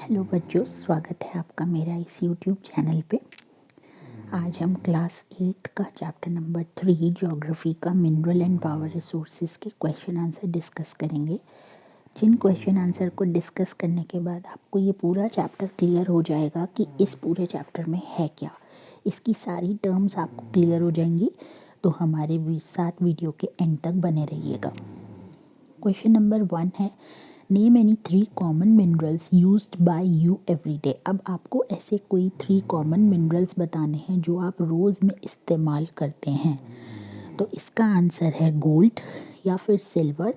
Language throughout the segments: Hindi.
हेलो बच्चों, स्वागत है आपका मेरा इस यूट्यूब चैनल पे। आज हम क्लास 8 का चैप्टर नंबर 3 ज्योग्राफी का मिनरल एंड पावर रिसोर्सेज के क्वेश्चन आंसर डिस्कस करेंगे। जिन क्वेश्चन आंसर को डिस्कस करने के बाद आपको ये पूरा चैप्टर क्लियर हो जाएगा कि इस पूरे चैप्टर में है क्या, इसकी सारी टर्म्स आपको क्लियर हो जाएंगी। तो हमारे साथ वीडियो के एंड तक बने रहिएगा। क्वेश्चन नंबर 1 है, name any 3 common minerals used by you every day. अब आपको ऐसे कोई 3 कॉमन मिनरल्स बताने हैं जो आप रोज़ में इस्तेमाल करते हैं। तो इसका आंसर है गोल्ड या फिर सिल्वर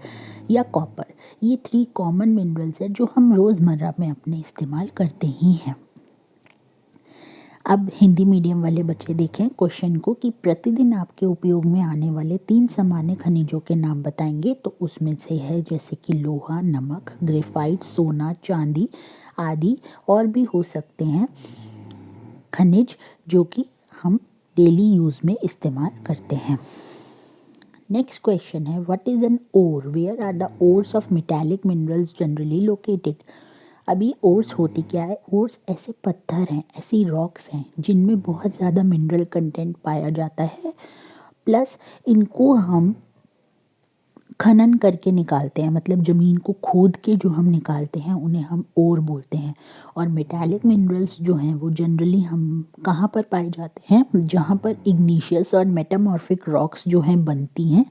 या कॉपर। ये 3 कॉमन मिनरल्स हैं जो हम रोज़मर्रा में अपने इस्तेमाल करते ही हैं। अब हिंदी मीडियम वाले बच्चे देखें क्वेश्चन को कि प्रतिदिन आपके उपयोग में आने वाले 3 सामान्य खनिजों के नाम बताएंगे। तो उसमें से है जैसे कि लोहा, नमक, ग्रेफाइट, सोना, चांदी आदि और भी हो सकते हैं खनिज जो कि हम डेली यूज़ में इस्तेमाल करते हैं। नेक्स्ट क्वेश्चन है, what is an ore, where are the ores of metallic minerals generally located. अभी ओर्स होती क्या है? ओर्स ऐसे पत्थर हैं, ऐसी रॉक्स हैं जिनमें बहुत ज़्यादा मिनरल कंटेंट पाया जाता है, प्लस इनको हम खनन करके निकालते हैं, मतलब ज़मीन को खोद के जो हम निकालते हैं उन्हें हम ओर बोलते हैं। और मेटालिक मिनरल्स जो हैं वो जनरली हम कहाँ पर पाए जाते हैं? जहाँ पर इग्निशियस और मेटामॉर्फिक रॉक्स जो हैं बनती हैं,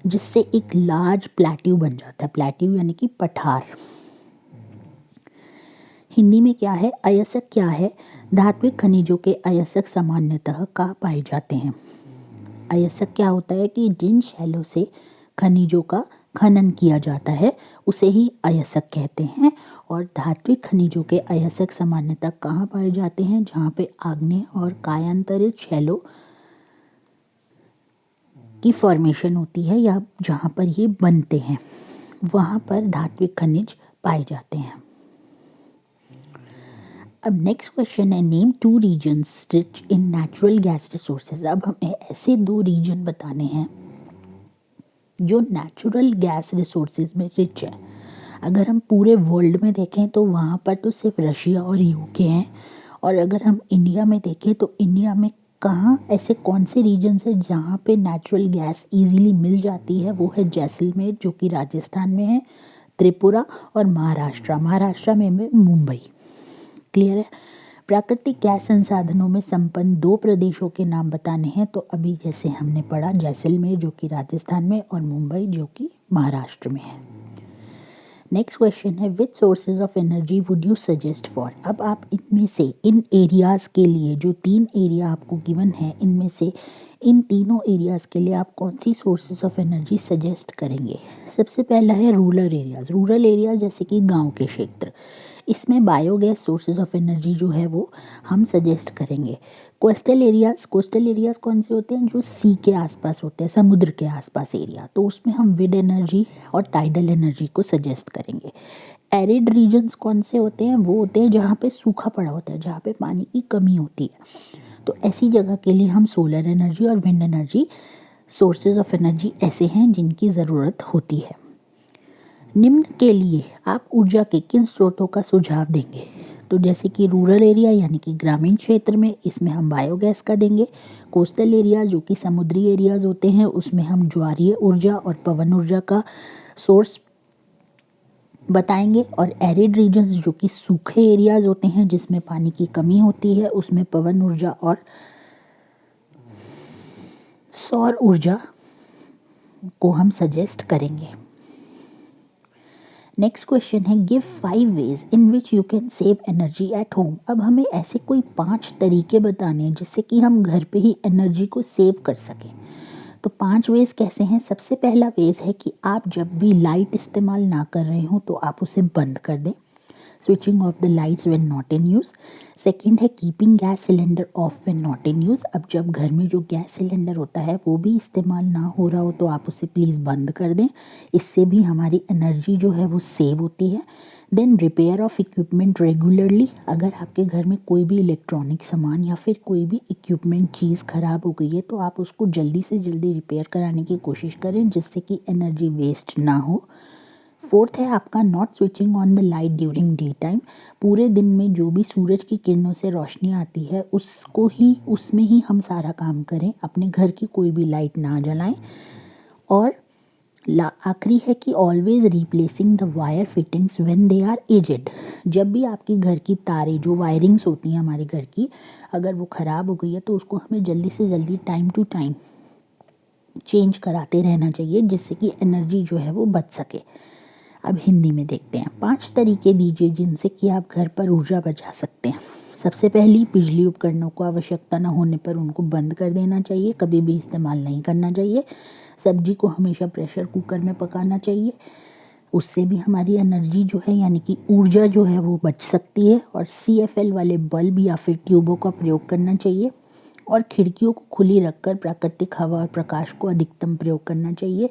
जिससे एक लार्ज प्लेट्यू बन जाता है। प्लेट्यू यानी कि पठार। हिंदी में क्या है? अयस्क क्या है? धात्विक खनिजों के अयस्क सामान्यतः कहाँ पाए जाते हैं? अयस्क क्या होता है कि जिन शैलों से खनिजों का खनन किया जाता है उसे ही अयस्क कहते हैं। और धात्विक खनिजों के अयस्क सामान्यतः कहाँ पाए जाते हैं? जहाँ पे आग्नेय और कायांतरित शैलों की फॉर्मेशन होती है या जहाँ पर ये बनते हैं, वहाँ पर धात्विक खनिज पाए जाते हैं। अब नेक्स्ट क्वेश्चन है, name 2 regions rich in natural gas resources. अब हमें ऐसे 2 रीजन बताने हैं जो नेचुरल गैस रिसोर्सेज में रिच है। अगर हम पूरे वर्ल्ड में देखें तो वहाँ पर तो सिर्फ रशिया और यूके हैं। और अगर हम इंडिया में देखें तो इंडिया में कहाँ ऐसे कौन से रीजन्स हैं जहाँ पे नेचुरल गैस इजीली मिल जाती है? वो है जैसलमेर जो कि राजस्थान में है, त्रिपुरा और महाराष्ट्र में मुंबई। क्लियर है? प्राकृतिक गैस संसाधनों में संपन्न 2 प्रदेशों के नाम बताने हैं। तो अभी जैसे हमने पढ़ा, जैसलमेर जो कि राजस्थान में और मुंबई जो कि महाराष्ट्र में है। नेक्स्ट क्वेश्चन है, which sources of energy would you suggest for. अब आप इनमें से इन एरियाज़ के लिए जो 3 एरिया आपको गिवन है, इनमें से इन तीनों एरियाज़ के लिए आप कौन सी सोर्सेज ऑफ एनर्जी सजेस्ट करेंगे? सबसे पहला है रूरल एरियाज़। रूरल एरियाज जैसे कि गांव के क्षेत्र, इसमें बायोगैस सोर्सेज ऑफ एनर्जी जो है वो हम सजेस्ट करेंगे। कोस्टल एरियाज़ कौन से होते हैं? जो सी के आसपास होते हैं, समुद्र के आसपास एरिया, तो उसमें हम विंड एनर्जी और टाइडल एनर्जी को सजेस्ट करेंगे। एरिड रीजन्स कौन से होते हैं? वो होते हैं जहाँ पे सूखा पड़ा होता है, जहाँ पे पानी की कमी होती है। तो ऐसी जगह के लिए हम सोलर एनर्जी और wind energy sources of energy ऐसे हैं जिनकी ज़रूरत होती है। निम्न के लिए आप ऊर्जा के किन स्रोतों का सुझाव देंगे? तो जैसे कि रूरल एरिया यानी कि ग्रामीण क्षेत्र में, इसमें हम बायोगैस का देंगे। कोस्टल एरिया जो कि समुद्री एरियाज होते हैं, उसमें हम ज्वारीय ऊर्जा और पवन ऊर्जा का सोर्स बताएंगे। और एरिड रीजन्स जो कि सूखे एरियाज होते हैं जिसमें पानी की कमी होती है, उसमें पवन ऊर्जा और सौर ऊर्जा को हम सजेस्ट करेंगे। नेक्स्ट क्वेश्चन है, give 5 ways in which you can save energy at home. अब हमें ऐसे कोई 5 तरीके बताने हैं जिससे कि हम घर पे ही एनर्जी को सेव कर सकें। तो 5 वेज कैसे हैं? सबसे पहला वेज है कि आप जब भी लाइट इस्तेमाल ना कर रहे हो तो आप उसे बंद कर दें, switching off the lights when not in use. Second है keeping gas cylinder off when not in use. अब जब घर में जो गैस सिलेंडर होता है वो भी इस्तेमाल ना हो रहा हो तो आप उसे प्लीज़ बंद कर दें, इससे भी हमारी एनर्जी जो है वो सेव होती है। Then repair of equipment regularly. अगर आपके घर में कोई भी इलेक्ट्रॉनिक सामान या फिर कोई भी इक्विपमेंट चीज़ ख़राब हो गई है तो आप उसको जल्दी से जल्दी रिपेयर कराने की कोशिश करें जिससे कि एनर्जी वेस्ट ना हो। फोर्थ है आपका not switching on the light during day time. पूरे दिन में जो भी सूरज की किरणों से रोशनी आती है उसमें ही हम सारा काम करें, अपने घर की कोई भी लाइट ना जलाएं। और आखिरी है कि always replacing the wire fittings when they are aged. जब भी आपकी घर की तारें जो वायरिंग्स होती हैं हमारे घर की, अगर वो ख़राब हो गई है तो उसको हमें जल्दी से जल्दी टाइम टू टाइम चेंज कराते रहना चाहिए, जिससे कि एनर्जी जो है वो बच सके। अब हिंदी में देखते हैं। 5 तरीके दीजिए जिनसे कि आप घर पर ऊर्जा बचा सकते हैं। सबसे पहली, बिजली उपकरणों को आवश्यकता न होने पर उनको बंद कर देना चाहिए, कभी भी इस्तेमाल नहीं करना चाहिए। सब्जी को हमेशा प्रेशर कुकर में पकाना चाहिए, उससे भी हमारी एनर्जी जो है यानी कि ऊर्जा जो है वो बच सकती है। और CFL वाले बल्ब या फिर ट्यूबों का प्रयोग करना चाहिए। और खिड़कियों को खुली रखकर प्राकृतिक हवा और प्रकाश को अधिकतम प्रयोग करना चाहिए।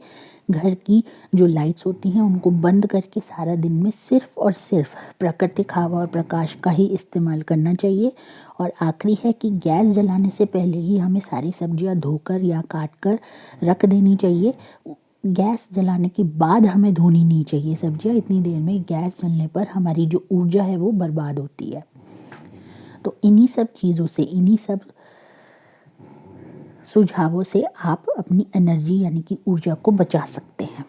घर की जो लाइट्स होती हैं उनको बंद करके सारा दिन में सिर्फ और सिर्फ प्राकृतिक हवा और प्रकाश का ही इस्तेमाल करना चाहिए। और आखिरी है कि गैस जलाने से पहले ही हमें सारी सब्जियां धोकर या काट कर रख देनी चाहिए। गैस जलाने के बाद हमें धोनी नहीं चाहिए सब्जियां, इतनी देर में गैस जलने पर हमारी जो ऊर्जा है वो बर्बाद होती है। तो इन्हीं सब चीज़ों से, इन्हीं सब सुझावों से आप अपनी एनर्जी यानी कि ऊर्जा को बचा सकते हैं।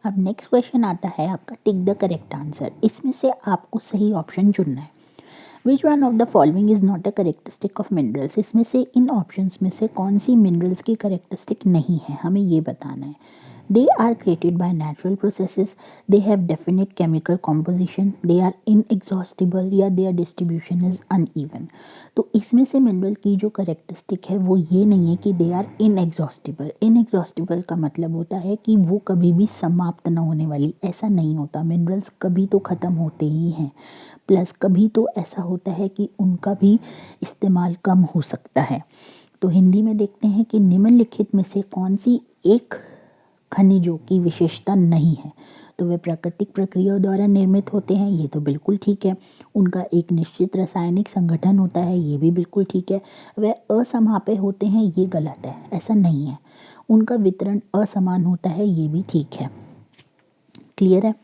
अब नेक्स्ट क्वेश्चन आता है आपका टिक द करेक्ट आंसर। इसमें से आपको सही ऑप्शन चुनना है। Which one of the following is not a characteristic of minerals. इसमें से इन ऑप्शंस में से कौन सी मिनरल्स की करेक्टरिस्टिक नहीं है, हमें ये बताना है। They are created by natural processes, they have definite chemical composition, they are inexhaustible या देयर डिस्ट्रीब्यूशन इज अनइवन। तो इसमें से मिनरल की जो करेक्टरिस्टिक है वो ये नहीं है कि दे आर इनएग्जॉस्टिबल। इनएग्जॉस्टिबल का मतलब होता है कि वो कभी भी समाप्त न होने वाली, ऐसा नहीं होता। मिनरल्स कभी तो ख़त्म होते ही हैं, प्लस कभी तो ऐसा होता है कि उनका भी इस्तेमाल कम हो सकता है। तो हिंदी में देखते हैं कि निम्नलिखित में से कौन सी एक खनिजों की विशेषता नहीं है। तो वे प्राकृतिक प्रक्रियाओं द्वारा निर्मित होते हैं, ये तो बिल्कुल ठीक है। उनका एक निश्चित रासायनिक संगठन होता है, ये भी बिल्कुल ठीक है। वे असमापय होते हैं, ये गलत है, ऐसा नहीं है। उनका वितरण असमान होता है, ये भी ठीक है। क्लियर है।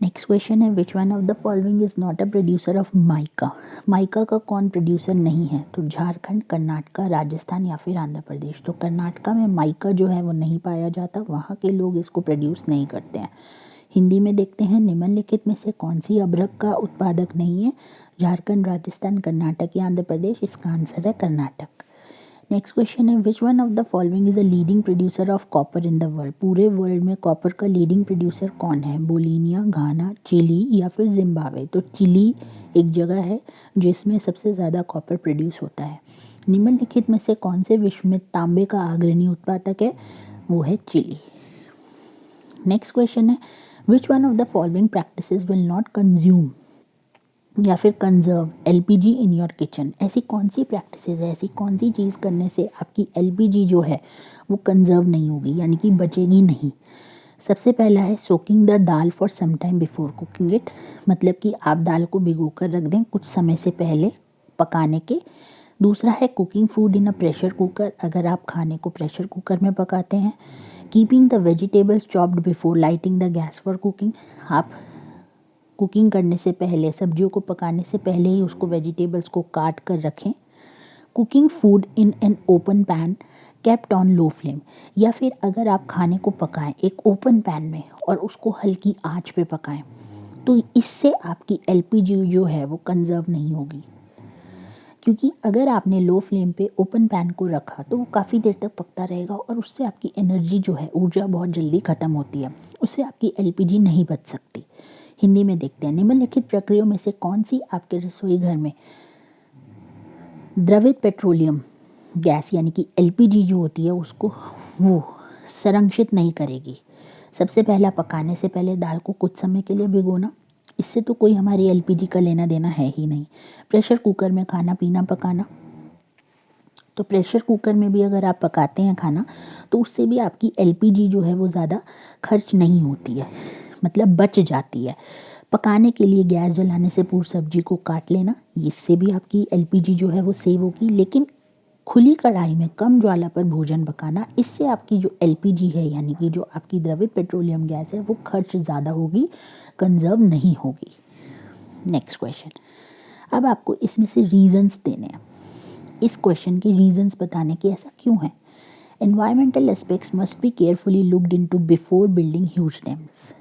नेक्स्ट क्वेश्चन है which one of the following is not a producer of mica. Mica का कौन प्रोड्यूसर नहीं है? तो झारखंड, कर्नाटका, राजस्थान या फिर आंध्र प्रदेश। तो कर्नाटका में माइका जो है वो नहीं पाया जाता, वहाँ के लोग इसको प्रोड्यूस नहीं करते हैं। हिंदी में देखते हैं निम्नलिखित में से कौन सी अभ्रक का उत्पादक नहीं है? झारखंड, राजस्थान, कर्नाटक या आंध्र प्रदेश। इसका आंसर है कर्नाटक। नेक्स्ट क्वेश्चन है which one of the following is the leading producer of copper in the world. पूरे वर्ल्ड में कॉपर का लीडिंग प्रोड्यूसर कौन है? बोलिनिया, घाना, चिली या फिर जिम्बाब्वे। तो चिली एक जगह है जिसमें सबसे ज़्यादा कॉपर प्रोड्यूस होता है। निम्नलिखित में से कौन से विश्व में तांबे का अग्रणी उत्पादक है? वो है चिली। नेक्स्ट क्वेश्चन है which one of the following practices will not consume या फिर conserve LPG in your kitchen. ऐसी कौन सी प्रैक्टिसेस है, ऐसी कौन सी चीज़ करने से आपकी LPG जो है वो कंजर्व नहीं होगी यानी कि बचेगी नहीं। सबसे पहला है soaking the dal for some time before cooking it, मतलब कि आप दाल को भिगो कर रख दें कुछ समय से पहले पकाने के। दूसरा है cooking food in a pressure cooker, अगर आप खाने को प्रेशर कुकर में पकाते हैं। Keeping the vegetables chopped before lighting the gas for cooking, आप कुकिंग करने से पहले, सब्जियों को पकाने से पहले ही उसको वेजिटेबल्स को काट कर रखें। Cooking food in an open pan kept on low flame, या फिर अगर आप खाने को पकाएं एक ओपन पैन में और उसको हल्की आंच पे पकाएं, तो इससे आपकी LPG जो है वो कंजर्व नहीं होगी। क्योंकि अगर आपने लो फ्लेम पे ओपन पैन को रखा तो वो काफ़ी देर तक पकता रहेगा और उससे आपकी एनर्जी जो है, ऊर्जा बहुत जल्दी ख़त्म होती है, उससे आपकी LPG नहीं बच सकती। हिंदी में देखते हैं निम्नलिखित प्रक्रियाओं में से कौन सी आपके रसोई घर में द्रवित पेट्रोलियम गैस यानी कि LPG जो होती है उसको वो संरक्षित नहीं करेगी। सबसे पहला, पकाने से पहले दाल को कुछ समय के लिए भिगोना, इससे तो कोई हमारी LPG का लेना देना है ही नहीं। प्रेशर कुकर में खाना पीना पकाना, तो प्रेशर कुकर में भी अगर आप पकाते हैं खाना तो उससे भी आपकी LPG जो है वो ज़्यादा खर्च नहीं होती है, मतलब बच जाती है। पकाने के लिए गैस जलाने से पूर्व सब्जी को काट लेना, इससे भी आपकी LPG जो है वो सेव होगी। लेकिन खुली कढ़ाई में कम ज्वाला पर भोजन पकाना, इससे आपकी जो एलपीजी है यानी कि जो आपकी द्रवित पेट्रोलियम गैस है वो खर्च ज़्यादा होगी, कंजर्व नहीं होगी। नेक्स्ट क्वेश्चन, अब आपको इसमें से रीजंस देने हैं, इस क्वेश्चन के रीजंस बताने कि ऐसा क्यों है। Environmental aspects must be carefully looked into before building huge dams.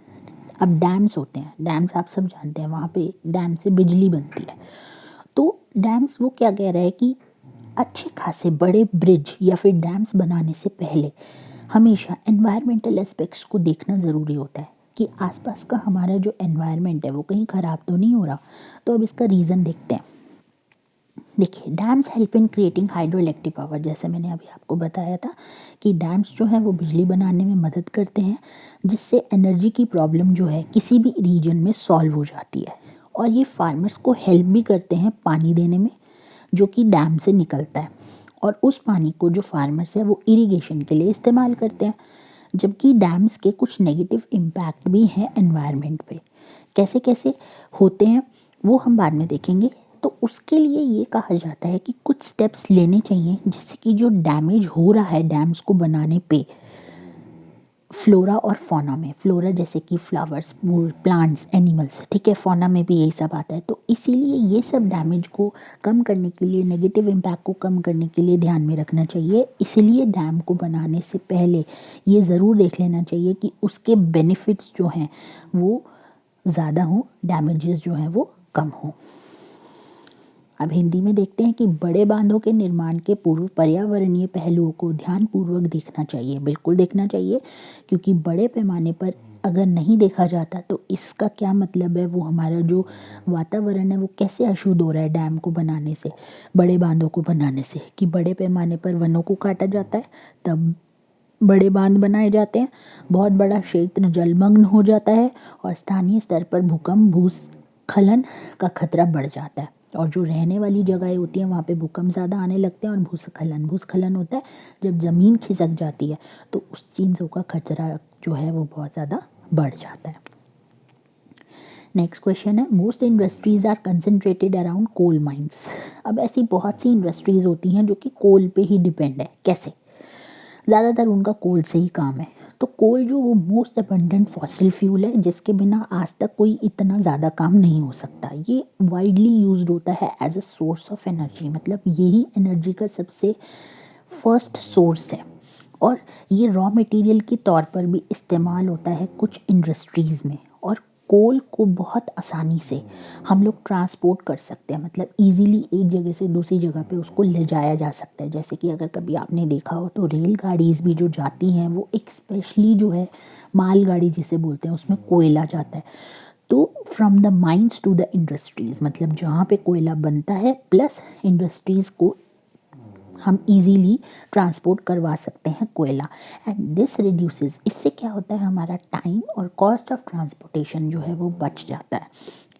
अब डैम्स होते हैं, डैम्स आप सब जानते हैं, वहाँ पे डैम से बिजली बनती है। तो डैम्स वो क्या कह रहा है कि अच्छे खासे बड़े ब्रिज या फिर डैम्स बनाने से पहले हमेशा एनवायरमेंटल एस्पेक्ट्स को देखना ज़रूरी होता है कि आसपास का हमारा जो एनवायरनमेंट है वो कहीं ख़राब तो नहीं हो रहा। तो अब इसका रीज़न देखते हैं। देखिए, dams help in creating hydro electric power, जैसे मैंने अभी आपको बताया था कि डैम्स जो है वो बिजली बनाने में मदद करते हैं, जिससे एनर्जी की प्रॉब्लम जो है किसी भी रीजन में सॉल्व हो जाती है। और ये फार्मर्स को हेल्प भी करते हैं पानी देने में, जो कि डैम से निकलता है, और उस पानी को जो फार्मर्स है वो इरिगेशन के लिए इस्तेमाल करते हैं। जबकि डैम्स के कुछ नेगेटिव इम्पैक्ट भी हैं एनवायरनमेंट पे। कैसे कैसे होते हैं वो हम बाद में देखेंगे। तो उसके लिए ये कहा जाता है कि कुछ स्टेप्स लेने चाहिए जिससे कि जो डैमेज हो रहा है डैम्स को बनाने पे फ्लोरा और फौना में, फ्लोरा जैसे कि फ्लावर्स, प्लांट्स, एनिमल्स, ठीक है, फौना में भी यही सब आता है। तो इसीलिए ये सब डैमेज को कम करने के लिए, नेगेटिव इम्पैक्ट को कम करने के लिए ध्यान में रखना चाहिए। इसलिए डैम को बनाने से पहले ये ज़रूर देख लेना चाहिए कि उसके बेनिफिट्स जो हैं वो ज़्यादा हों, डैमेजेस जो हैं वो कम हों। अब हिंदी में देखते हैं कि बड़े बांधों के निर्माण के पूर्व पर्यावरणीय पहलुओं को ध्यानपूर्वक देखना चाहिए। बिल्कुल देखना चाहिए, क्योंकि बड़े पैमाने पर अगर नहीं देखा जाता तो इसका क्या मतलब है, वो हमारा जो वातावरण है वो कैसे अशुद्ध हो रहा है डैम को बनाने से, बड़े बांधों को बनाने से, कि बड़े पैमाने पर वनों को काटा जाता है, तब बड़े बांध बनाए जाते हैं, बहुत बड़ा क्षेत्र जलमग्न हो जाता है और स्थानीय स्तर पर भूकंप, भूस्खलन का खतरा बढ़ जाता है। और जो रहने वाली जगहें होती हैं वहाँ पे भूकंप ज़्यादा आने लगते हैं, और भूस्खलन होता है जब ज़मीन खिसक जाती है, तो उस चीज़ों का खतरा जो है वो बहुत ज़्यादा बढ़ जाता है। नेक्स्ट क्वेश्चन है, most industries are concentrated around coal mines. अब ऐसी बहुत सी इंडस्ट्रीज होती हैं जो कि कोल पे ही डिपेंड है। कैसे? ज़्यादातर उनका कोल से ही काम है। तो कोल जो वो मोस्ट अबंडेंट फॉसिल फ्यूल है, जिसके बिना आज तक कोई इतना ज़्यादा काम नहीं हो सकता। ये वाइडली यूज्ड होता है as a source of energy, मतलब यही एनर्जी का सबसे फर्स्ट सोर्स है। और ये रॉ मटेरियल के तौर पर भी इस्तेमाल होता है कुछ इंडस्ट्रीज़ में। और कोल को बहुत आसानी से हम लोग ट्रांसपोर्ट कर सकते हैं, मतलब इजीली एक जगह से दूसरी जगह पे उसको ले जाया जा सकता है। जैसे कि अगर कभी आपने देखा हो तो रेलगाड़ीज़ भी जो जाती हैं वो एक स्पेशली जो है मालगाड़ी जिसे बोलते हैं, उसमें कोयला जाता है। तो from the mines to the industries, मतलब जहाँ पे कोयला बनता है प्लस इंडस्ट्रीज़ को हम इजीली ट्रांसपोर्ट करवा सकते हैं कोयला। एंड दिस रिड्यूसेस, इससे क्या होता है, हमारा टाइम और कॉस्ट ऑफ ट्रांसपोर्टेशन जो है वो बच जाता है।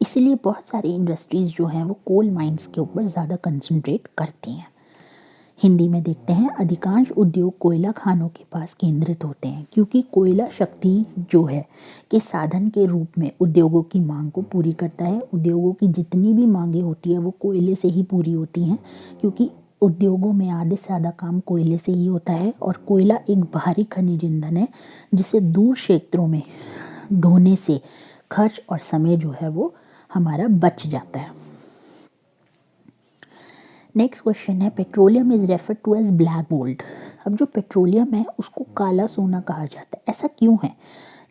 इसलिए बहुत सारी इंडस्ट्रीज़ जो हैं वो कोल माइंस के ऊपर ज़्यादा कंसंट्रेट करती हैं। हिंदी में देखते हैं, अधिकांश उद्योग कोयला खानों के पास केंद्रित होते हैं, क्योंकि कोयला शक्ति जो है के साधन के रूप में उद्योगों की मांग को पूरी करता है। उद्योगों की जितनी भी मांगे होती है वो कोयले से ही पूरी होती हैं, क्योंकि उद्योगों में आधे से ज़्यादा काम कोयले से ही होता है। और कोयला एक भारी खनिज ईंधन है जिसे दूर क्षेत्रों में ढोने से खर्च और समय जो है वो हमारा बच जाता है। नेक्स्ट क्वेश्चन है, petroleum is refer to as black gold. अब जो पेट्रोलियम है उसको काला सोना कहा जाता है। ऐसा क्यों है?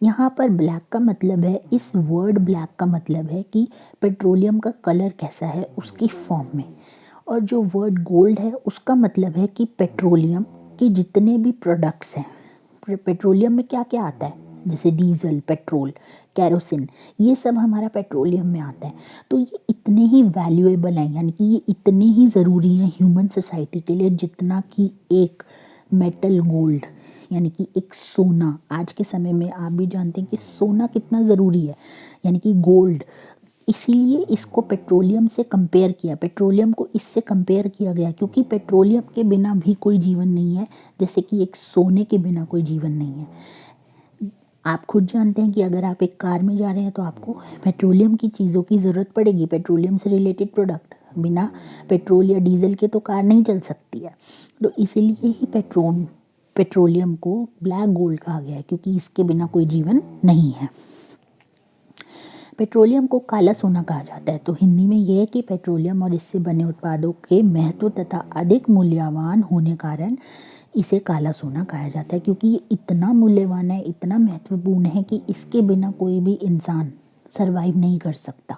यहाँ पर ब्लैक का मतलब है, इस वर्ड ब्लैक का मतलब है कि पेट्रोलियम का कलर कैसा है उसकी फॉर्म में। और जो वर्ड गोल्ड है उसका मतलब है कि पेट्रोलियम के जितने भी प्रोडक्ट्स हैं, पेट्रोलियम में क्या क्या आता है, जैसे डीजल, पेट्रोल, कैरोसिन, ये सब हमारा पेट्रोलियम में आता है। तो ये इतने ही वैल्यूएबल हैं, यानी कि ये इतने ही ज़रूरी हैं ह्यूमन सोसाइटी के लिए जितना कि एक मेटल गोल्ड, यानी कि एक सोना। आज के समय में आप भी जानते हैं कि सोना कितना ज़रूरी है, यानी कि गोल्ड। इसीलिए इसको पेट्रोलियम से कंपेयर किया, पेट्रोलियम को इससे कंपेयर किया गया, क्योंकि पेट्रोलियम के बिना भी कोई जीवन नहीं है, जैसे कि एक सोने के बिना कोई जीवन नहीं है। आप खुद जानते हैं कि अगर आप एक कार में जा रहे हैं तो आपको पेट्रोलियम की चीज़ों की ज़रूरत पड़ेगी, पेट्रोलियम से रिलेटेड प्रोडक्ट। बिना पेट्रोल या डीजल के तो कार नहीं चल सकती है। तो इसीलिए ही पेट्रोलियम को ब्लैक गोल्ड कहा गया है, क्योंकि इसके बिना कोई जीवन नहीं है। पेट्रोलियम को काला सोना कहा जाता है। तो हिंदी में यह है कि पेट्रोलियम और इससे बने उत्पादों के महत्व तथा अधिक मूल्यवान होने कारण इसे काला सोना कहा जाता है, क्योंकि ये इतना मूल्यवान है, इतना महत्वपूर्ण है कि इसके बिना कोई भी इंसान सरवाइव नहीं कर सकता।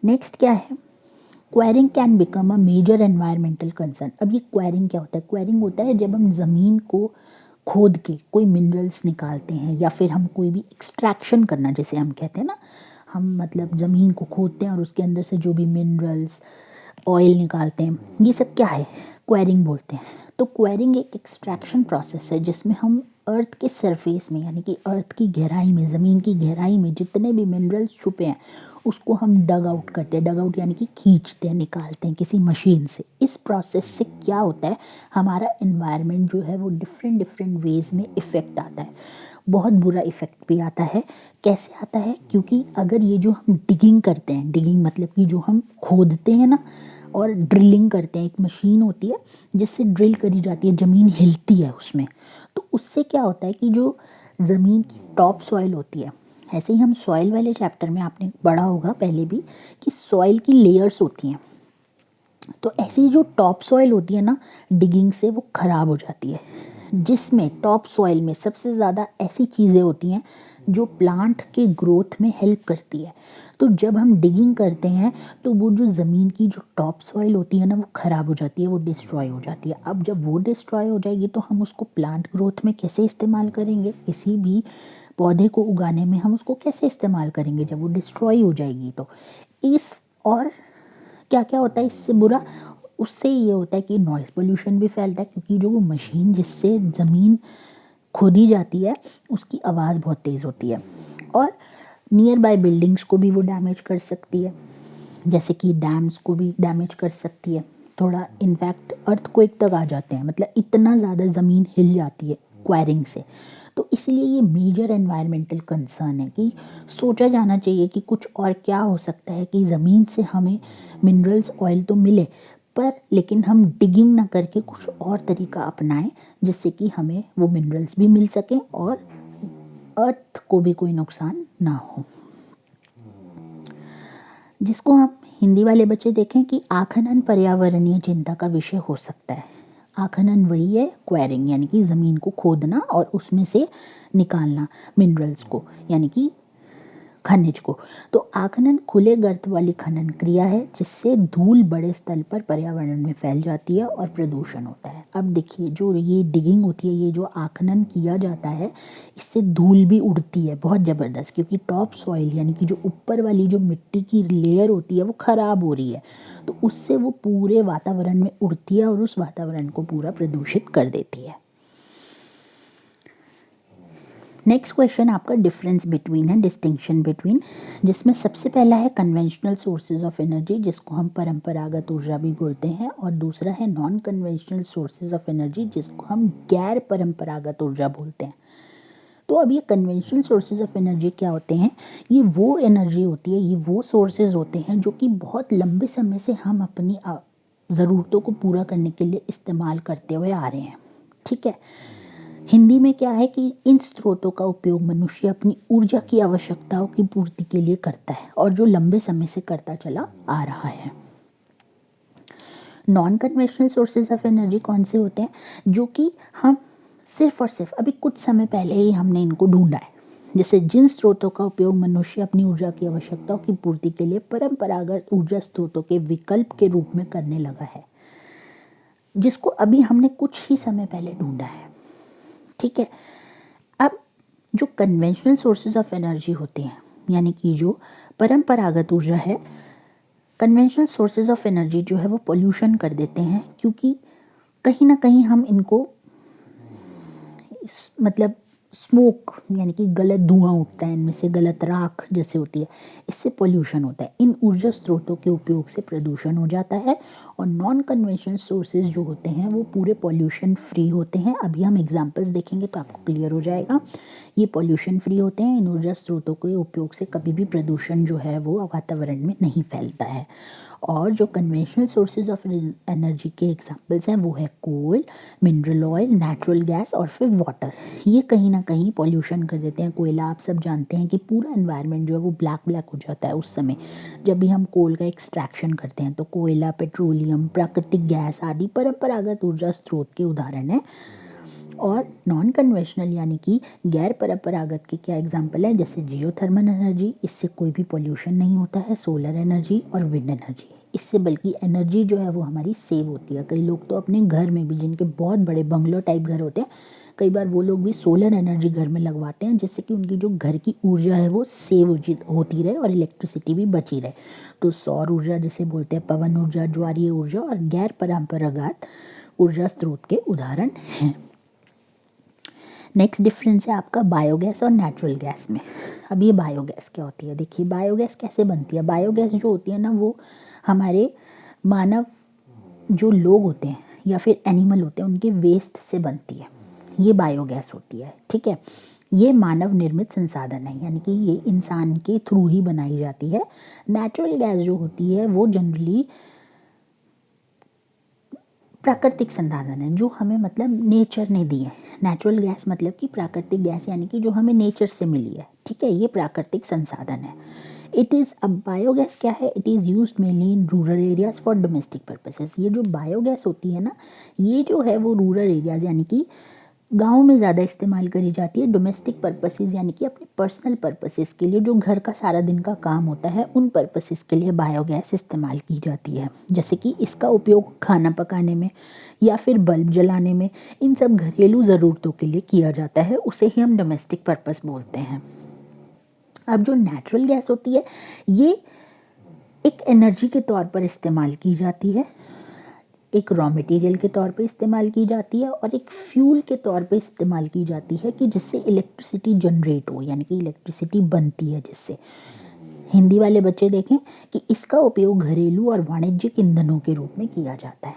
नेक्स्ट क्या है, quarrying can become a major environmental concern. अब ये क्वेरिंग क्या होता है? क्वेरिंग होता है जब हम ज़मीन को खोद के कोई मिनरल्स निकालते हैं, या फिर हम कोई भी एक्सट्रैक्शन करना, जैसे हम कहते हैं ना, हम मतलब ज़मीन को खोदते हैं और उसके अंदर से जो भी मिनरल्स, ऑयल निकालते हैं, ये सब क्या है? क्वेरिंग बोलते हैं। तो क्वेरिंग एक एक्सट्रैक्शन प्रोसेस है जिसमें हम अर्थ के सरफेस में, यानी कि अर्थ की गहराई में, ज़मीन की गहराई में जितने भी मिनरल्स छुपे हैं उसको हम डग आउट करते हैं। डग आउट यानी कि खींचते हैं, निकालते हैं किसी मशीन से। इस प्रोसेस से क्या होता है, हमारा एनवायरनमेंट जो है वो डिफरेंट डिफरेंट वेज में इफ़ेक्ट आता है। बहुत बुरा इफ़ेक्ट भी आता है। कैसे आता है? क्योंकि अगर ये जो हम डिगिंग करते हैं, डिगिंग मतलब कि जो हम खोदते हैं ना और ड्रिलिंग करते हैं, एक मशीन होती है जिससे ड्रिल करी जाती है, ज़मीन हिलती है उसमें। तो उससे क्या होता है कि जो ज़मीन की टॉप सॉइल होती है, ऐसे ही हम सॉइल वाले चैप्टर में आपने पढ़ा होगा पहले भी कि सॉइल की लेयर्स होती हैं। तो ऐसी जो टॉप सॉइल होती है ना, डिगिंग से वो ख़राब हो जाती है, जिसमें टॉप सॉइल में सबसे ज़्यादा ऐसी चीज़ें होती हैं जो प्लांट के ग्रोथ में हेल्प करती है। तो जब हम डिगिंग करते हैं तो वो जो ज़मीन की जो टॉप सॉइल होती है ना, वो ख़राब हो जाती है, वो डिस्ट्रॉय हो जाती है। अब जब वो डिस्ट्रॉय हो जाएगी तो हम उसको प्लांट ग्रोथ में कैसे इस्तेमाल करेंगे? किसी भी पौधे को उगाने में हम उसको कैसे इस्तेमाल करेंगे जब वो डिस्ट्रॉय हो जाएगी? तो इस और क्या क्या होता है इससे बुरा? उससे ये होता है कि नॉइज़ पोल्यूशन भी फैलता है, क्योंकि जो वो मशीन जिससे ज़मीन खोदी जाती है उसकी आवाज़ बहुत तेज़ होती है, और नियर बाय बिल्डिंग्स को भी वो डैमेज कर सकती है, जैसे कि डैम्स को भी डैमेज कर सकती है। थोड़ा इनफैक्ट अर्थक्वेक तक आ जाते हैं, मतलब इतना ज़्यादा ज़मीन हिल जाती है क्वायरिंग से। तो इसलिए ये मेजर एनवायरमेंटल कंसर्न है कि सोचा जाना चाहिए कि कुछ और क्या हो सकता है कि ज़मीन से हमें मिनरल्स, ऑयल तो मिले, पर लेकिन हम डिगिंग ना करके कुछ और तरीका अपनाएं जिससे कि हमें वो मिनरल्स भी मिल सकें और अर्थ को भी कोई नुकसान ना हो। जिसको हम हिंदी वाले बच्चे देखें कि आखनन पर्यावरणीय चिंता का विषय हो सकता है। आखनन वही है क्वेरिंग, यानी कि ज़मीन को खोदना और उसमें से निकालना मिनरल्स को, यानी कि खनिज को। तो आखनन खुले गर्त वाली खनन क्रिया है जिससे धूल बड़े स्तर पर पर्यावरण में फैल जाती है और प्रदूषण होता है। अब देखिए, जो ये डिगिंग होती है, ये जो आखनन किया जाता है, इससे धूल भी उड़ती है बहुत ज़बरदस्त, क्योंकि टॉप सॉइल यानी कि जो ऊपर वाली जो मिट्टी की लेयर होती है वो ख़राब हो रही है। तो उससे वो पूरे वातावरण में उड़ती है और उस वातावरण को पूरा प्रदूषित कर देती है। नेक्स्ट क्वेश्चन आपका डिफरेंस बिटवीन है, डिस्टिंक्शन बिटवीन, जिसमें सबसे पहला है कन्वेंशनल सोर्सेज ऑफ एनर्जी, जिसको हम परंपरागत ऊर्जा भी बोलते हैं, और दूसरा है non conventional sources of energy, जिसको हम गैर परंपरागत ऊर्जा बोलते हैं। तो अब ये कन्वेंशनल सोर्सेज ऑफ एनर्जी क्या होते हैं? ये वो एनर्जी होती है, ये वो सोर्सेज होते हैं जो कि बहुत लंबे समय से हम अपनी ज़रूरतों को पूरा करने के लिए इस्तेमाल करते हुए आ रहे हैं। ठीक है, हिंदी में क्या है कि इन स्रोतों का उपयोग मनुष्य अपनी ऊर्जा की आवश्यकताओं की पूर्ति के लिए करता है और जो लंबे समय से करता चला आ रहा है। Non conventional sources of energy कौन से होते हैं? जो कि हम सिर्फ और सिर्फ अभी कुछ समय पहले ही हमने इनको ढूंढा है। जैसे जिन स्रोतों का उपयोग मनुष्य अपनी ऊर्जा की आवश्यकताओं की पूर्ति के लिए परंपरागत ऊर्जा स्रोतों के विकल्प के रूप में करने लगा है, जिसको अभी हमने कुछ ही समय पहले ढूंढा है। ठीक है, अब जो कन्वेंशनल सोर्सेज ऑफ एनर्जी होते हैं, यानी कि जो परंपरागत ऊर्जा है, कन्वेंशनल सोर्सेज ऑफ एनर्जी जो है वो पोल्यूशन कर देते हैं, क्योंकि कहीं ना कहीं हम इनको मतलब स्मोक यानी कि गलत धुआं उठता है, इनमें से गलत राख जैसे होती है, इससे पोल्यूशन होता है। इन ऊर्जा स्रोतों के उपयोग से प्रदूषण हो जाता है। और नॉन कन्वेंशनल सोर्सेज जो होते हैं वो पूरे पोल्यूशन फ्री होते हैं। अभी हम एग्जांपल्स देखेंगे तो आपको क्लियर हो जाएगा। ये पोल्यूशन फ्री होते हैं। इन ऊर्जा स्रोतों के उपयोग से कभी भी प्रदूषण जो है वो वातावरण में नहीं फैलता है। और जो कन्वेंशनल सोर्सेज ऑफ एनर्जी के एग्जांपल्स हैं वो है कोल, मिनरल ऑयल, नेचुरल गैस और फिर वाटर। ये कहीं ना कहीं पॉल्यूशन कर देते हैं। कोयला आप सब जानते हैं कि पूरा एनवायरनमेंट जो है वो ब्लैक ब्लैक हो जाता है उस समय जब भी हम कोल का एक्सट्रैक्शन करते हैं। तो कोयला, पेट्रोलियम, प्राकृतिक गैस आदि परंपरागत ऊर्जा स्रोत के उदाहरण हैं। और नॉन कन्वेंशनल यानी कि गैर परंपरागत के क्या एग्जाम्पल है, जैसे जियोथर्मल एनर्जी, इससे कोई भी पोल्यूशन नहीं होता है। सोलर एनर्जी और विंड एनर्जी, इससे बल्कि एनर्जी जो है वो हमारी सेव होती है। कई लोग तो अपने घर में भी, जिनके बहुत बड़े बंगलो टाइप घर होते हैं, कई बार वो लोग भी सोलर एनर्जी घर में लगवाते हैं, जिससे कि उनकी जो घर की ऊर्जा है वो सेव होती रहे और इलेक्ट्रिसिटी भी बची रहे। तो सौर ऊर्जा जिसे बोलते हैं, पवन ऊर्जा, ज्वारीय ऊर्जा और गैर परंपरागत ऊर्जा स्रोत के उदाहरण हैं। नेक्स्ट डिफरेंस है आपका बायोगैस और नेचुरल गैस में। अब ये बायोगैस क्या होती है, देखिए बायोगैस कैसे बनती है। बायोगैस जो होती है ना वो हमारे मानव जो लोग होते हैं या फिर एनिमल होते हैं उनके वेस्ट से बनती है। ये बायोगैस होती है, ठीक है। ये मानव निर्मित संसाधन है, यानी कि ये इंसान के थ्रू ही बनाई जाती है। नेचुरल गैस जो होती है वो जनरली प्राकृतिक संसाधन है जो हमें मतलब नेचर ने दी है। नेचुरल गैस मतलब कि प्राकृतिक गैस, यानी कि जो हमें नेचर से मिली है, ठीक है। ये प्राकृतिक संसाधन है। इट इज़ अब बायोगैस क्या है, it is use mainly in rural areas for domestic purposes. ये जो बायोगैस होती है ना, ये जो है वो रूरल एरियाज यानी कि गाँव में ज़्यादा इस्तेमाल करी जाती है। डोमेस्टिक पर्पसेस यानी कि अपने पर्सनल पर्पसेस के लिए, जो घर का सारा दिन का काम होता है उन पर्पसेस के लिए बायोगैस इस्तेमाल की जाती है। जैसे कि इसका उपयोग खाना पकाने में या फिर बल्ब जलाने में, इन सब घरेलू ज़रूरतों के लिए किया जाता है। उसे ही हम डोमेस्टिक पर्पस बोलते हैं। अब जो नेचुरल गैस होती है ये एक एनर्जी के तौर पर इस्तेमाल की जाती है, एक रॉ मटेरियल के तौर पे इस्तेमाल की जाती है और एक फ्यूल के तौर पे इस्तेमाल की जाती है कि जिससे इलेक्ट्रिसिटी जनरेट हो, यानी कि इलेक्ट्रिसिटी बनती है जिससे। हिंदी वाले बच्चे देखें कि इसका उपयोग घरेलू और वाणिज्यिक ईंधनों के रूप में किया जाता है।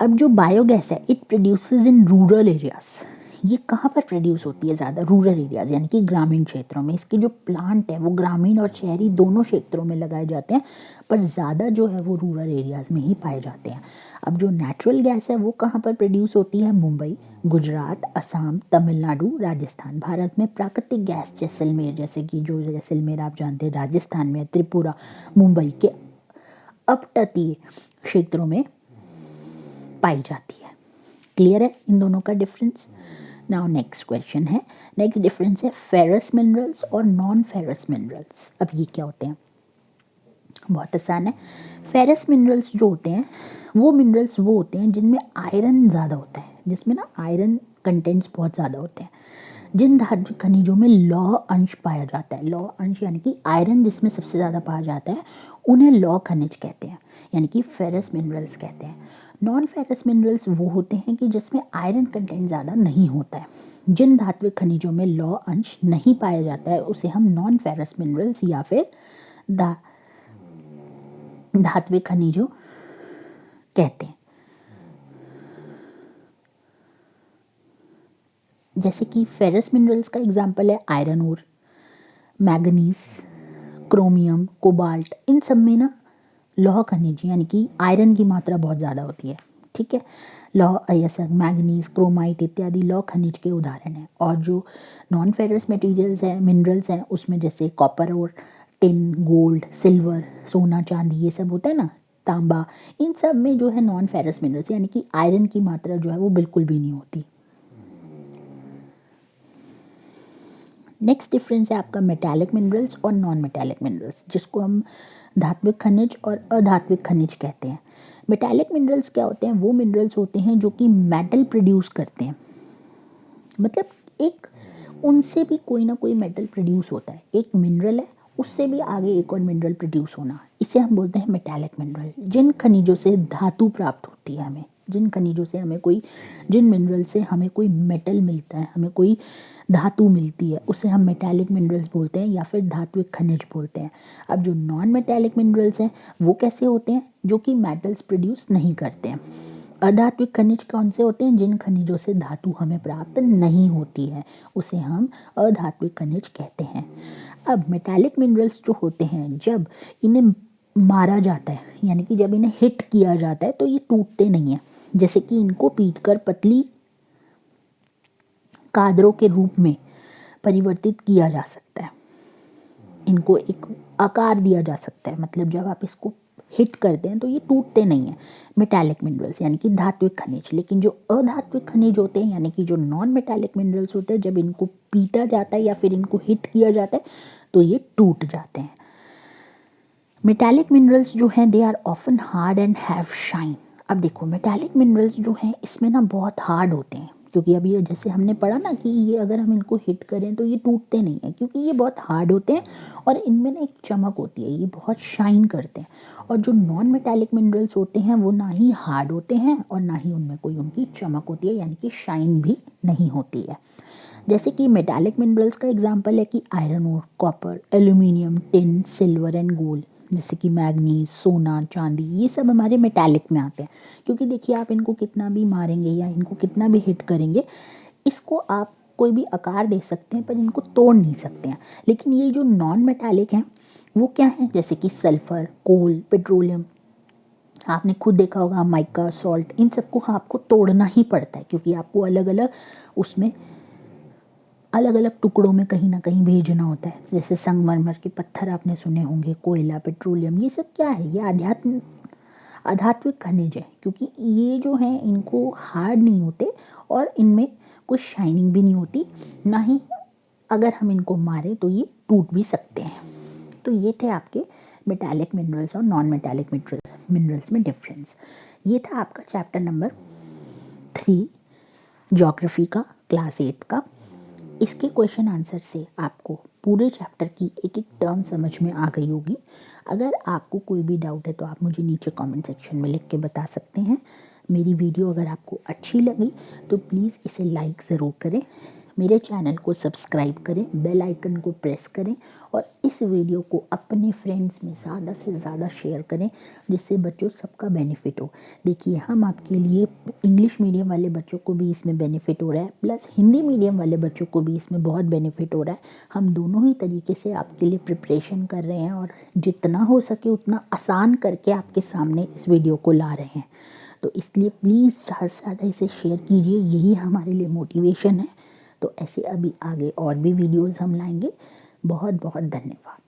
अब जो बायोगैस है it produces in rural areas. ये कहाँ पर प्रोड्यूस होती है ज़्यादा, रूरल एरियाज यानी कि ग्रामीण क्षेत्रों में। इसके जो प्लांट है वो ग्रामीण और शहरी दोनों क्षेत्रों में लगाए जाते हैं, पर ज़्यादा जो है वो रूरल एरियाज में ही पाए जाते हैं। अब जो नेचुरल गैस है वो कहाँ पर प्रोड्यूस होती है, मुंबई, गुजरात, असम, तमिलनाडु, राजस्थान। भारत में प्राकृतिक गैस जैसलमेर, जैसे कि जो जैसलमेर आप जानते हैं राजस्थान में, त्रिपुरा, मुंबई के अपतटीय क्षेत्रों में पाई जाती है। क्लियर है इन दोनों का डिफरेंस। नाउ नेक्स्ट क्वेश्चन है, नेक्स्ट डिफरेंस है फेरस मिनरल्स और नॉन फेरस मिनरल्स। अब ये क्या होते हैं, बहुत आसान है। फेरस मिनरल्स जो होते हैं वो मिनरल्स वो होते हैं जिनमें आयरन ज़्यादा होता है, जिसमें ना आयरन कंटेंट्स बहुत ज़्यादा होते हैं। जिन धातु खनिजों में लौह अंश पाया जाता है, लौह अंश यानी कि आयरन जिसमें सबसे ज़्यादा पाया जाता है, उन्हें लौह खनिज कहते हैं, यानी कि फेरस मिनरल्स कहते हैं। नॉन फेरस मिनरल्स वो होते हैं कि जिसमें आयरन कंटेंट ज़्यादा नहीं होता है। जिन धात्विक खनिजों में लौह अंश नहीं पाया जाता है उसे हम नॉन फेरस मिनरल्स या फिर धात्विक खनिजों कहते हैं। जैसे कि फेरस मिनरल्स का एग्जांपल है iron ore, manganese, chromium, cobalt. इन सब में ना लौह खनिज यानी कि आयरन की मात्रा बहुत ज़्यादा होती है, ठीक है। लौह ऐसा मैग्नीज, क्रोमाइट इत्यादि लौह खनिज के उदाहरण हैं। और जो नॉन फेरस मटेरियल्स हैं, मिनरल्स हैं, उसमें जैसे कॉपर और टिन, गोल्ड, सिल्वर, सोना, चांदी, ये सब होता है ना, तांबा। इन सब में जो है नॉन फेरस मिनरल्स यानी कि आयरन की मात्रा जो है वो बिल्कुल भी नहीं होती। नेक्स्ट डिफरेंस है आपका मेटालिक मिनरल्स और नॉन मेटालिक मिनरल्स, जिसको हम धात्विक खनिज और अधात्विक खनिज कहते हैं। मेटालिक मिनरल्स क्या होते हैं, वो मिनरल्स होते हैं जो कि मेटल प्रोड्यूस करते हैं, मतलब एक उनसे भी कोई ना कोई मेटल प्रोड्यूस होता है। एक मिनरल है उससे भी आगे एक और मिनरल प्रोड्यूस होना, इसे हम बोलते हैं मेटालिक मिनरल। जिन खनिजों से धातु प्राप्त होती है हमें, जिन खनिजों से हमें कोई, जिन मिनरल से हमें कोई मेटल मिलता है, हमें कोई धातु मिलती है, उसे हम मेटालिक मिनरल्स बोलते हैं या फिर धात्विक खनिज बोलते हैं। अब जो नॉन मेटालिक मिनरल्स हैं वो कैसे होते हैं, जो कि मेटल्स प्रोड्यूस नहीं करते हैं। अधात्विक खनिज कौन से होते हैं, जिन खनिजों से धातु हमें प्राप्त नहीं होती है, उसे हम अधात्विक खनिज कहते हैं। अब मेटालिक मिनरल्स जो होते हैं, जब इन्हें मारा जाता है, यानी कि जब इन्हें हिट किया जाता है, तो ये टूटते नहीं हैं। जैसे कि इनको पीटकर पतली कादरों के रूप में परिवर्तित किया जा सकता है, इनको एक आकार दिया जा सकता है। मतलब जब आप इसको हिट करते हैं तो ये टूटते नहीं हैं, मेटालिक मिनरल्स यानी कि धात्विक खनिज। लेकिन जो अधात्विक खनिज होते हैं, यानी कि जो नॉन मेटालिक मिनरल्स होते हैं, जब इनको पीटा जाता है या फिर इनको हिट किया जाता है तो ये टूट जाते हैं। मेटालिक मिनरल्स जो हैं, they are often hard and have shine. अब देखो, मेटालिक मिनरल्स जो हैं इसमें ना बहुत हार्ड होते हैं, क्योंकि अभी जैसे हमने पढ़ा ना कि ये अगर हम इनको हिट करें तो ये टूटते नहीं हैं, क्योंकि ये बहुत हार्ड होते हैं और इनमें ना एक चमक होती है, ये बहुत शाइन करते हैं। और जो नॉन मेटालिक मिनरल्स होते हैं वो ना ही हार्ड होते हैं और ना ही उनमें कोई उनकी चमक होती है, यानी कि शाइन भी नहीं होती है। जैसे कि मेटालिक मिनरल्स का एग्जांपल है कि iron ore, copper, aluminium, tin, silver and gold. जैसे कि मैग्नीज, सोना, चांदी, ये सब हमारे मेटालिक में आते हैं। क्योंकि देखिए, आप इनको कितना भी मारेंगे या इनको कितना भी हिट करेंगे, इसको आप कोई भी आकार दे सकते हैं पर इनको तोड़ नहीं सकते हैं। लेकिन ये जो नॉन मेटालिक हैं वो क्या हैं, जैसे कि सल्फर, कोल, पेट्रोलियम, आपने खुद देखा होगा, माइका, सॉल्ट, इन सबको आपको तोड़ना ही पड़ता है, क्योंकि आपको अलग अलग उसमें अलग अलग टुकड़ों में कहीं ना कहीं भेजना होता है। जैसे संगमरमर के पत्थर आपने सुने होंगे, कोयला, पेट्रोलियम, ये सब क्या है, ये आध्यात्मिक खनिज है, क्योंकि ये जो हैं इनको हार्ड नहीं होते और इनमें कोई शाइनिंग भी नहीं होती, ना ही अगर हम इनको मारें तो ये टूट भी सकते हैं। तो ये थे आपके मेटालिक मिनरल्स और नॉन मेटालिक मिनरल्स में डिफरेंस। ये था आपका चैप्टर नंबर 3 ज्योग्राफी का, क्लास 8 का। इसके क्वेश्चन आंसर से आपको पूरे चैप्टर की एक एक टर्म समझ में आ गई होगी। अगर आपको कोई भी डाउट है तो आप मुझे नीचे कमेंट सेक्शन में लिख के बता सकते हैं। मेरी वीडियो अगर आपको अच्छी लगी तो प्लीज़ इसे लाइक ज़रूर करें, मेरे चैनल को सब्सक्राइब करें, बेल आइकन को प्रेस करें और इस वीडियो को अपने फ्रेंड्स में ज़्यादा से ज़्यादा शेयर करें, जिससे बच्चों सबका बेनिफिट हो। देखिए, हम आपके लिए इंग्लिश मीडियम वाले बच्चों को भी इसमें बेनिफिट हो रहा है, प्लस हिंदी मीडियम वाले बच्चों को भी इसमें बहुत बेनिफिट हो रहा है। हम दोनों ही तरीके से आपके लिए प्रिपरेशन कर रहे हैं और जितना हो सके उतना आसान करके आपके सामने इस वीडियो को ला रहे हैं। तो इसलिए प्लीज़ ज़्यादा से ज़्यादा इसे शेयर कीजिए, यही हमारे लिए मोटिवेशन है। तो ऐसे अभी आगे और भी वीडियोस हम लाएंगे। बहुत बहुत धन्यवाद।